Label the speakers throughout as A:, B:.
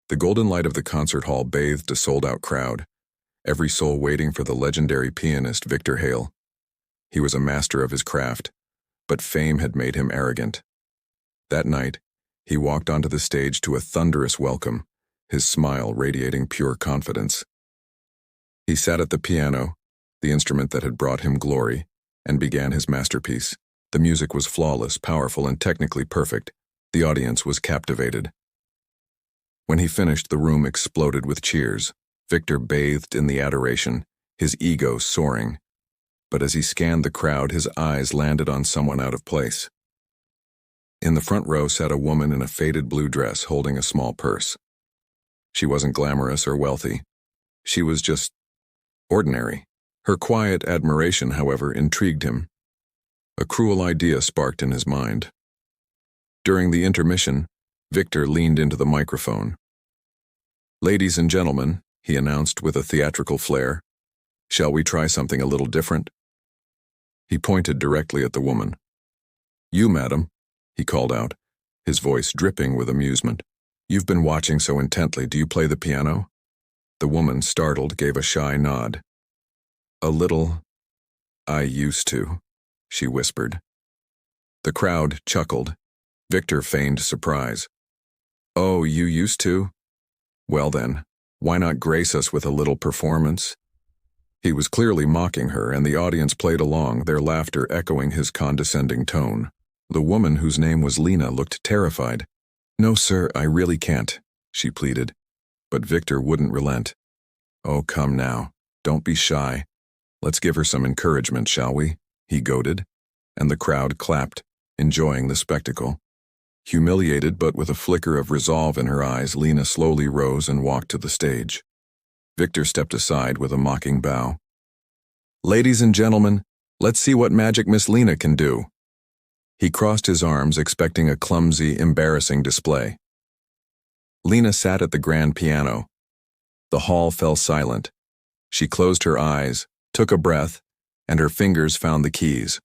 A: The golden light of the concert hall bathed a sold-out crowd, every soul waiting for the legendary pianist Victor Hale. He was a master of his craft, but fame had made him arrogant. That night, he walked onto the stage to a thunderous welcome, his smile radiating pure confidence. He sat at the piano, the instrument that had brought him glory, and began his masterpiece. The music was flawless, powerful, and technically perfect. The audience was captivated. When he finished, the room exploded with cheers. Victor bathed in the adoration, his ego soaring. But as he scanned the crowd, his eyes landed on someone out of place. In the front row sat a woman in a faded blue dress holding a small purse. She wasn't glamorous or wealthy. She was just ordinary. Her quiet admiration, however, intrigued him. A cruel idea sparked in his mind. During the intermission, Victor leaned into the microphone. "Ladies and gentlemen," he announced with a theatrical flair, "shall we try something a little different?" He pointed directly at the woman. "You, madam," he called out, his voice dripping with amusement. "You've been watching so intently. Do you play the piano?" The woman, startled, gave a shy nod. "A little. I used to," she whispered. The crowd chuckled. Victor feigned surprise. "Oh, you used to? Well then, why not grace us with a little performance?" He was clearly mocking her, and the audience played along, their laughter echoing his condescending tone. The woman, whose name was Lena, looked terrified. "No, sir, I really can't," she pleaded. But Victor wouldn't relent. "Oh, come now. Don't be shy. Let's give her some encouragement, shall we?" he goaded, and the crowd clapped, enjoying the spectacle. Humiliated but with a flicker of resolve in her eyes, Lena slowly rose and walked to the stage. Victor stepped aside with a mocking bow. "Ladies and gentlemen, let's see what magic Miss Lena can do." He crossed his arms, expecting a clumsy, embarrassing display. Lena sat at the grand piano. The hall fell silent. She closed her eyes, took a breath, and her fingers found the keys.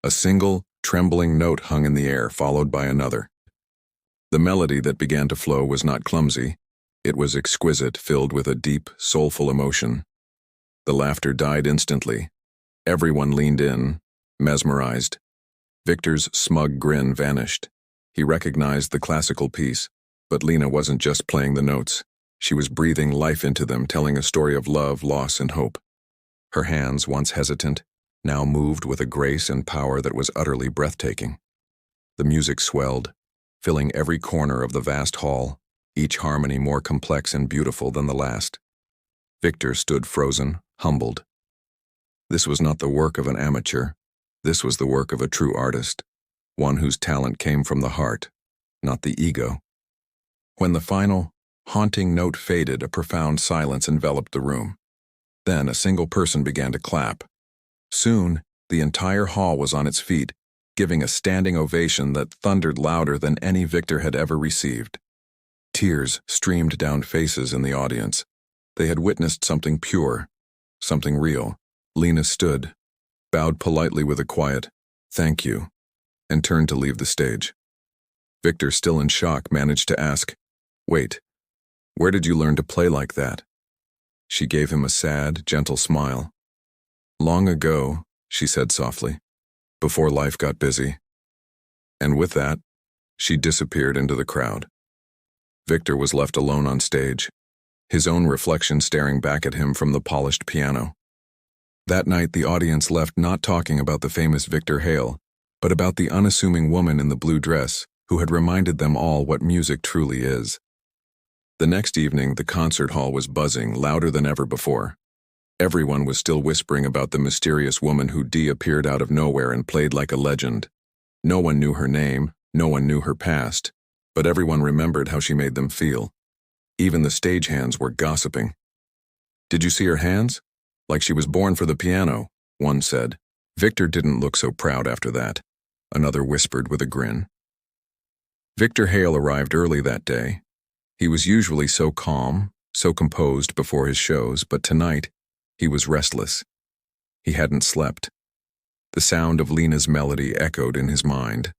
A: A single, trembling note hung in the air, followed by another. The melody that began to flow was not clumsy. It was exquisite, filled with a deep, soulful emotion. The laughter died instantly. Everyone leaned in, mesmerized. Victor's smug grin vanished. He recognized the classical piece, but Lena wasn't just playing the notes. She was breathing life into them, telling a story of love, loss, and hope. Her hands, once hesitant, now moved with a grace and power that was utterly breathtaking. The music swelled, filling every corner of the vast hall, each harmony more complex and beautiful than the last. Victor stood frozen, humbled. This was not the work of an amateur. This was the work of a true artist, one whose talent came from the heart, not the ego. When the final, haunting note faded, a profound silence enveloped the room. Then a single person began to clap. Soon, the entire hall was on its feet, giving a standing ovation that thundered louder than any Victor had ever received. Tears streamed down faces in the audience. They had witnessed something pure, something real. Lena stood, bowed politely with a quiet, "Thank you," and turned to leave the stage. Victor, still in shock, managed to ask, "Wait, where did you learn to play like that?" She gave him a sad, gentle smile. "Long ago," she said softly, "before life got busy." And with that, she disappeared into the crowd. Victor was left alone on stage, his own reflection staring back at him from the polished piano. That night, the audience left not talking about the famous Victor Hale, but about the unassuming woman in the blue dress who had reminded them all what music truly is. The next evening, the concert hall was buzzing, louder than ever before. Everyone was still whispering about the mysterious woman who appeared out of nowhere and played like a legend. No one knew her name, no one knew her past, but everyone remembered how she made them feel. Even the stagehands were gossiping. "Did you see her hands? Like she was born for the piano," one said. Victor didn't look so proud after that, another whispered with a grin. Victor Hale arrived early that day. He was usually so calm, so composed before his shows, but tonight, he was restless. He hadn't slept. The sound of Lena's melody echoed in his mind.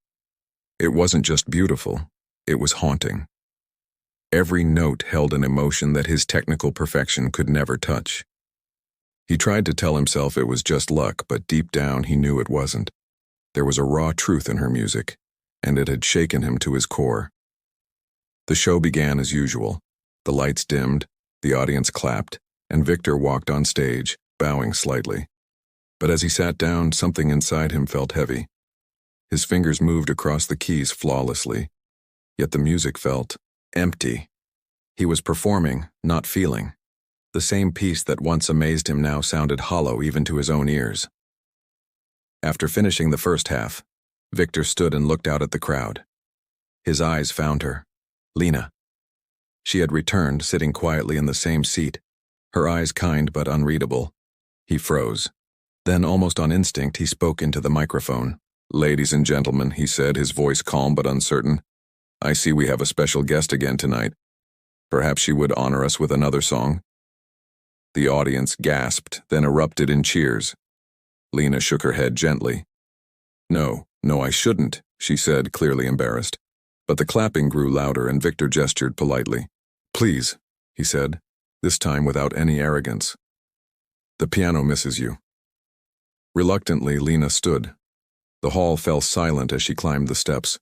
A: It wasn't just beautiful, it was haunting. Every note held an emotion that his technical perfection could never touch. He tried to tell himself it was just luck, but deep down he knew it wasn't. There was a raw truth in her music, and it had shaken him to his core. The show began as usual. The lights dimmed, the audience clapped, and Victor walked on stage, bowing slightly. But as he sat down, something inside him felt heavy. His fingers moved across the keys flawlessly, yet the music felt empty. He was performing, not feeling. The same piece that once amazed him now sounded hollow even to his own ears. After finishing the first half, Victor stood and looked out at the crowd. His eyes found her. Lena. She had returned, sitting quietly in the same seat, her eyes kind but unreadable. He froze. Then, almost on instinct, he spoke into the microphone. "Ladies and gentlemen," he said, his voice calm but uncertain, "I see we have a special guest again tonight. Perhaps she would honor us with another song?" The audience gasped, then erupted in cheers. Lena shook her head gently. No, I shouldn't," she said, clearly embarrassed. But the clapping grew louder and Victor gestured politely. "Please," he said, this time without any arrogance. "The piano misses you." Reluctantly, Lena stood. The hall fell silent as she climbed the steps.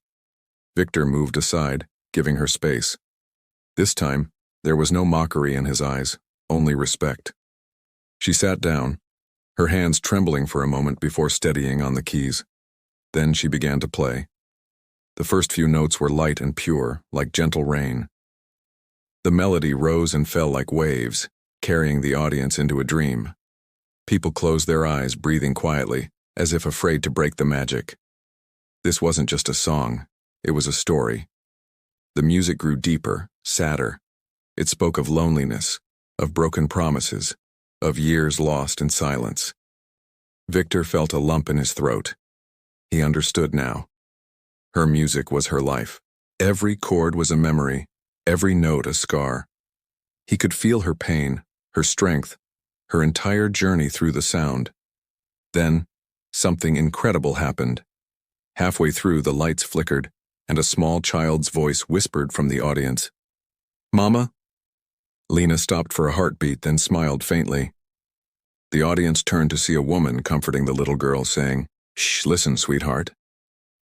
A: Victor moved aside, giving her space. This time, there was no mockery in his eyes, only respect. She sat down, her hands trembling for a moment before steadying on the keys. Then she began to play. The first few notes were light and pure, like gentle rain. The melody rose and fell like waves, carrying the audience into a dream. People closed their eyes, breathing quietly, as if afraid to break the magic. This wasn't just a song, it was a story. The music grew deeper, sadder. It spoke of loneliness, of broken promises, of years lost in silence. Victor felt a lump in his throat. He understood now. Her music was her life. Every chord was a memory, every note a scar. He could feel her pain, her strength, her entire journey through the sound. Then, something incredible happened. Halfway through, the lights flickered, and a small child's voice whispered from the audience, "Mama?" Lena stopped for a heartbeat, then smiled faintly. The audience turned to see a woman comforting the little girl, saying, "Shh, listen, sweetheart."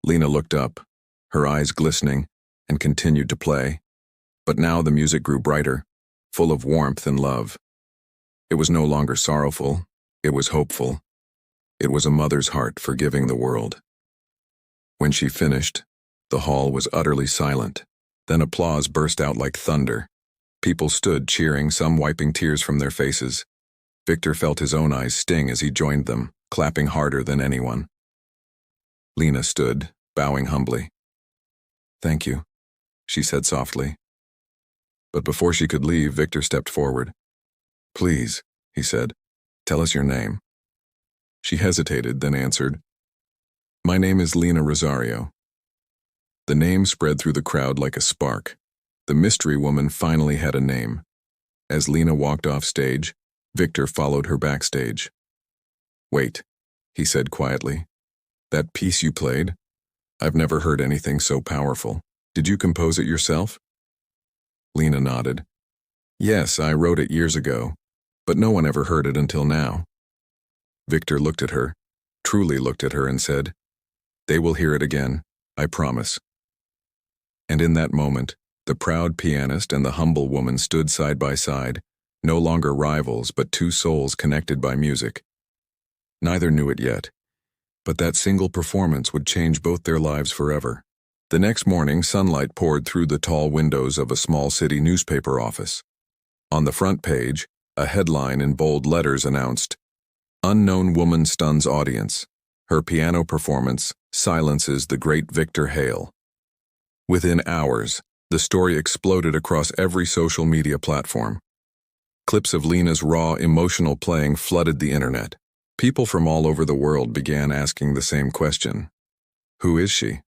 A: Lena looked up, her eyes glistening, and continued to play. But now the music grew brighter, full of warmth and love. It was no longer sorrowful, it was hopeful. It was a mother's heart forgiving the world. When she finished, the hall was utterly silent. Then applause burst out like thunder. People stood cheering, some wiping tears from their faces. Victor felt his own eyes sting as he joined them, clapping harder than anyone. Lena stood, bowing humbly. "Thank you," she said softly. But before she could leave, Victor stepped forward. "Please," he said, "tell us your name." She hesitated, then answered, "My name is Lena Rosario." The name spread through the crowd like a spark. The mystery woman finally had a name. As Lena walked off stage, Victor followed her backstage. "Wait," he said quietly. "That piece you played? I've never heard anything so powerful. Did you compose it yourself?" Lena nodded. "Yes, I wrote it years ago, but no one ever heard it until now." Victor looked at her, truly looked at her, and said, "They will hear it again, I promise." And in that moment, the proud pianist and the humble woman stood side by side, no longer rivals but two souls connected by music. Neither knew it yet, but that single performance would change both their lives forever. The next morning, sunlight poured through the tall windows of a small city newspaper office. On the front page, a headline in bold letters announced, "Unknown woman stuns audience. Her piano performance silences the great Victor Hale." Within hours, the story exploded across every social media platform. Clips of Lena's raw, emotional playing flooded the internet. People from all over the world began asking the same question. Who is she?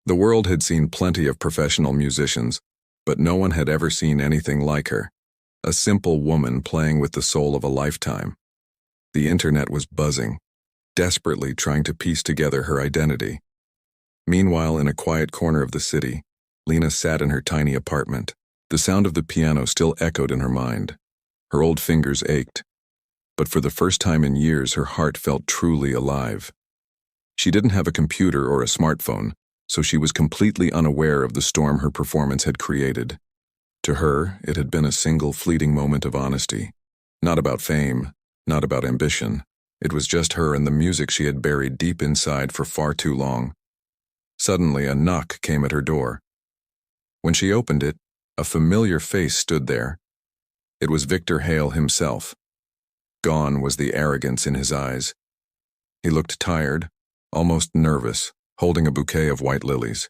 A: The world had seen plenty of professional musicians, but no one had ever seen anything like her. A simple woman playing with the soul of a lifetime. The internet was buzzing, desperately trying to piece together her identity. Meanwhile, in a quiet corner of the city, Lena sat in her tiny apartment, The sound of the piano still echoed in her mind. Her old fingers ached, but for the first time in years her heart felt truly alive. She didn't have a computer or a smartphone, so she was completely unaware of the storm her performance had created. To her, it had been a single fleeting moment of honesty. Not about fame, not about ambition. It was just her and the music she had buried deep inside for far too long. Suddenly, a knock came at her door. When she opened it, a familiar face stood there. It was Victor Hale himself. Gone was the arrogance in his eyes. He looked tired, almost nervous, holding a bouquet of white lilies.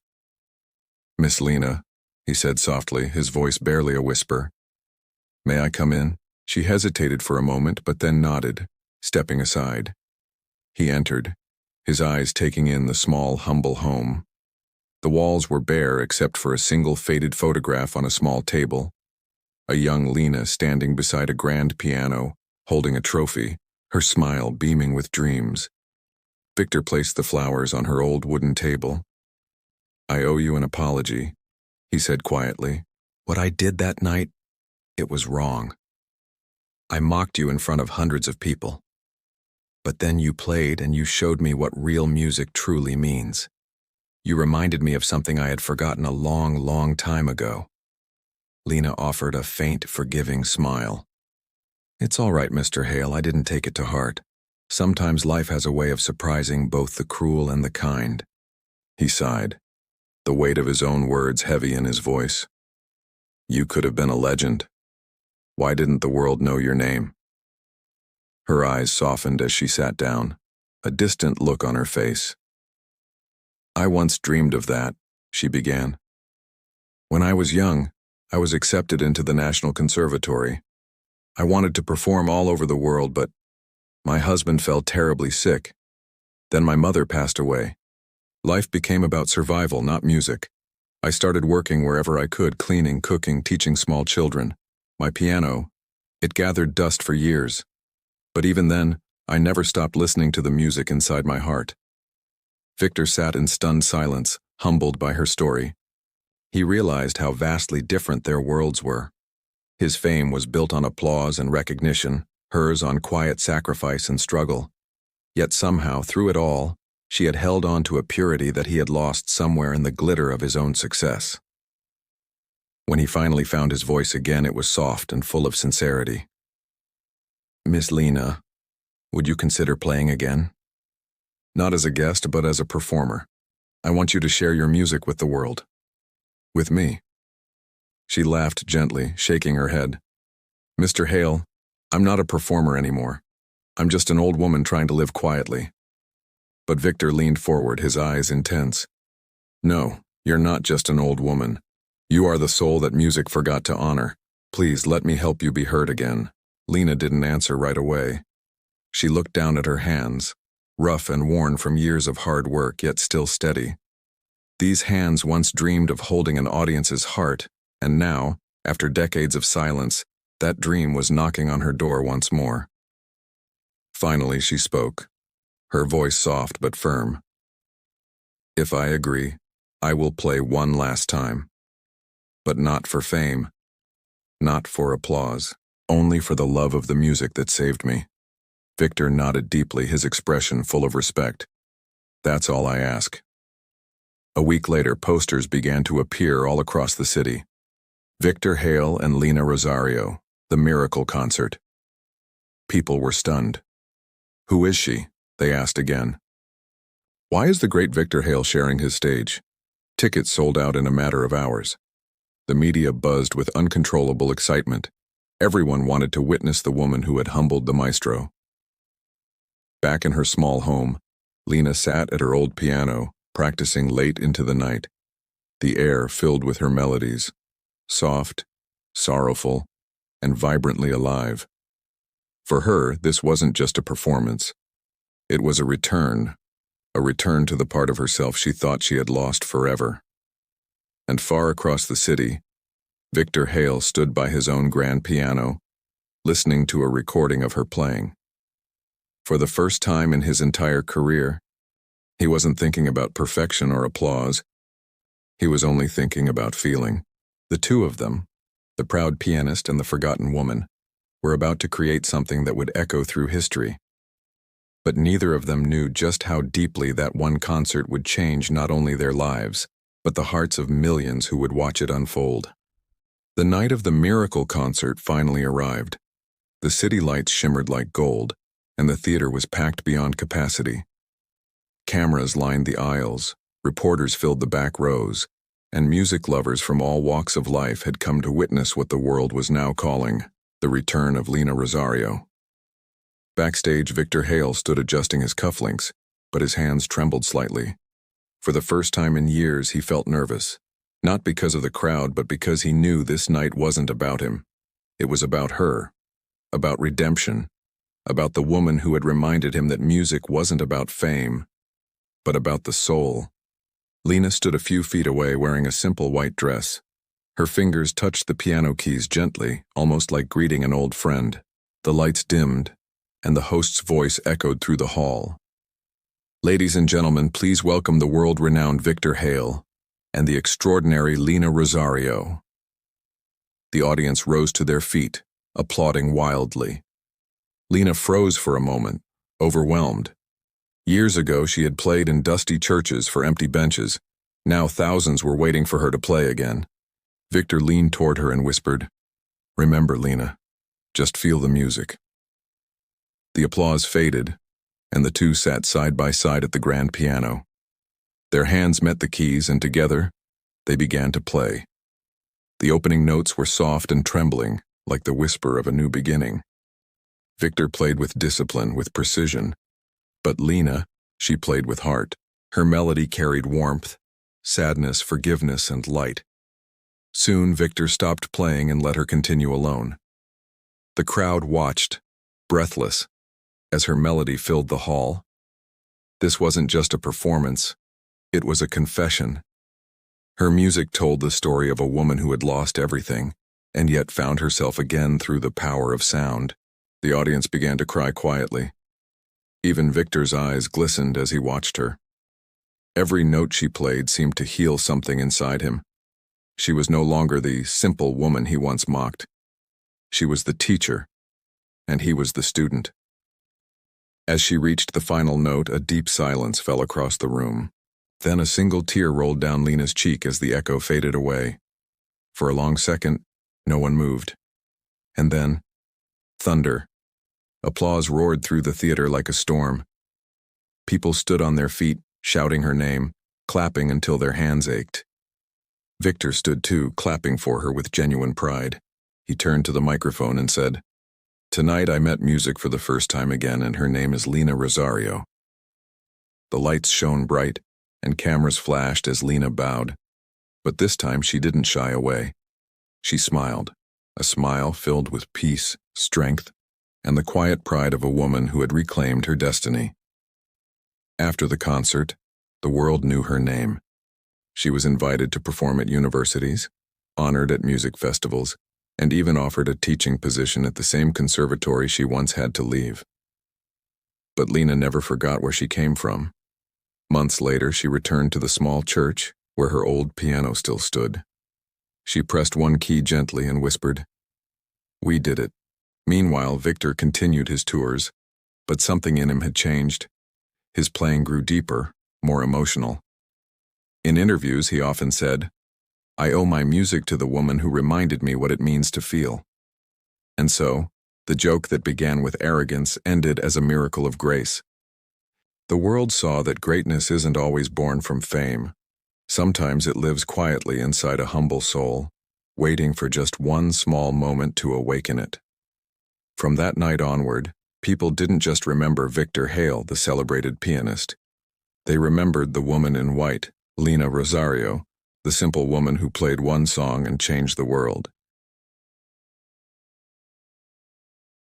A: "Miss Lena," he said softly, his voice barely a whisper. "May I come in?" She hesitated for a moment, but then nodded, stepping aside. He entered, his eyes taking in the small, humble home. The walls were bare except for a single faded photograph on a small table. A young Lena standing beside a grand piano, holding a trophy, her smile beaming with dreams. Victor placed the flowers on her old wooden table. "I owe you an apology," he said quietly. "What I did that night, it was wrong. I mocked you in front of hundreds of people. But then you played and you showed me what real music truly means. You reminded me of something I had forgotten a long, long time ago." Lena offered a faint, forgiving smile. "It's all right, Mr. Hale, I didn't take it to heart. Sometimes life has a way of surprising both the cruel and the kind." He sighed, the weight of his own words heavy in his voice. "You could have been a legend. Why didn't the world know your name?" Her eyes softened as she sat down, a distant look on her face. "I once dreamed of that," she began. "When I was young, I was accepted into the National Conservatory. I wanted to perform all over the world, but my husband fell terribly sick. Then my mother passed away. Life became about survival, not music. I started working wherever I could, cleaning, cooking, teaching small children. My piano, it gathered dust for years. But even then, I never stopped listening to the music inside my heart." Victor sat in stunned silence, humbled by her story. He realized how vastly different their worlds were. His fame was built on applause and recognition, hers on quiet sacrifice and struggle. Yet somehow, through it all, she had held on to a purity that he had lost somewhere in the glitter of his own success. When he finally found his voice again, it was soft and full of sincerity. "Miss Lena, would you consider playing again? Not as a guest, but as a performer. I want you to share your music with the world. With me." She laughed gently, shaking her head. "Mr. Hale, I'm not a performer anymore. I'm just an old woman trying to live quietly." But Victor leaned forward, his eyes intense. "No, you're not just an old woman. You are the soul that music forgot to honor. Please let me help you be heard again." Lena didn't answer right away. She looked down at her hands, rough and worn from years of hard work, yet still steady. These hands once dreamed of holding an audience's heart, and now, after decades of silence, that dream was knocking on her door once more. Finally, she spoke, her voice soft but firm. "If I agree, I will play one last time. But not for fame, not for applause, only for the love of the music that saved me." Victor nodded deeply, his expression full of respect. "That's all I ask." A week later, posters began to appear all across the city. Victor Hale and Lena Rosario, the miracle concert. People were stunned. "Who is she?" they asked again. "Why is the great Victor Hale sharing his stage?" Tickets sold out in a matter of hours. The media buzzed with uncontrollable excitement. Everyone wanted to witness the woman who had humbled the maestro. Back in her small home, Lena sat at her old piano, practicing late into the night. The air filled with her melodies, soft, sorrowful, and vibrantly alive. For her, this wasn't just a performance. It was a return to the part of herself she thought she had lost forever. And far across the city, Victor Hale stood by his own grand piano, listening to a recording of her playing. For the first time in his entire career, he wasn't thinking about perfection or applause. He was only thinking about feeling. The two of them, The proud pianist and the forgotten woman were about to create something that would echo through history. But neither of them knew just how deeply that one concert would change not only their lives, but the hearts of millions who would watch it unfold. The night of the miracle concert finally arrived. The city lights shimmered like gold, and the theater was packed beyond capacity. Cameras lined the aisles, reporters filled the back rows, and music lovers from all walks of life had come to witness what the world was now calling the return of Lina Rosario. Backstage, Victor Hale stood adjusting his cufflinks, but his hands trembled slightly. For the first time in years, he felt nervous, not because of the crowd, but because he knew this night wasn't about him. It was about her, about redemption, about the woman who had reminded him that music wasn't about fame, but about the soul. Lina stood a few feet away wearing a simple white dress. Her fingers touched the piano keys gently, almost like greeting an old friend. The lights dimmed, and the host's voice echoed through the hall. "Ladies and gentlemen, please welcome the world-renowned Victor Hale and the extraordinary Lina Rosario." The audience rose to their feet, applauding wildly. Lina froze for a moment, overwhelmed. Years ago, she had played in dusty churches for empty benches. Now thousands were waiting for her to play again. Victor leaned toward her and whispered, "Remember, Lina, just feel the music." The applause faded, and the two sat side by side at the grand piano. Their hands met the keys, and together, they began to play. The opening notes were soft and trembling, like the whisper of a new beginning. Victor played with discipline, with precision. But Lina, she played with heart. Her melody carried warmth, sadness, forgiveness, and light. Soon, Victor stopped playing and let her continue alone. The crowd watched, breathless, as her melody filled the hall. This wasn't just a performance, it was a confession. Her music told the story of a woman who had lost everything, and yet found herself again through the power of sound. The audience began to cry quietly. Even Victor's eyes glistened as he watched her. Every note she played seemed to heal something inside him. She was no longer the simple woman he once mocked. She was the teacher, and he was the student. As she reached the final note, a deep silence fell across the room. Then a single tear rolled down Lina's cheek as the echo faded away. For a long second, no one moved. And then, thunder. Applause roared through the theater like a storm. People stood on their feet, shouting her name, clapping until their hands ached. Victor stood too, clapping for her with genuine pride. He turned to the microphone and said, "Tonight I met music for the first time again, and her name is Lina Rosario." The lights shone bright, and cameras flashed as Lina bowed. But this time she didn't shy away. She smiled, a smile filled with peace, strength, and the quiet pride of a woman who had reclaimed her destiny. After the concert, the world knew her name. She was invited to perform at universities, honored at music festivals, and even offered a teaching position at the same conservatory she once had to leave. But Lina never forgot where she came from. Months later, she returned to the small church where her old piano still stood. She pressed one key gently and whispered, "We did it." Meanwhile, Victor continued his tours, but something in him had changed. His playing grew deeper, more emotional. In interviews, he often said, "I owe my music to the woman who reminded me what it means to feel." And so, the joke that began with arrogance ended as a miracle of grace. The world saw that greatness isn't always born from fame. Sometimes it lives quietly inside a humble soul, waiting for just one small moment to awaken it. From that night onward, people didn't just remember Victor Hale, the celebrated pianist. They remembered the woman in white, Lina Rosario, the simple woman who played one song and changed the world.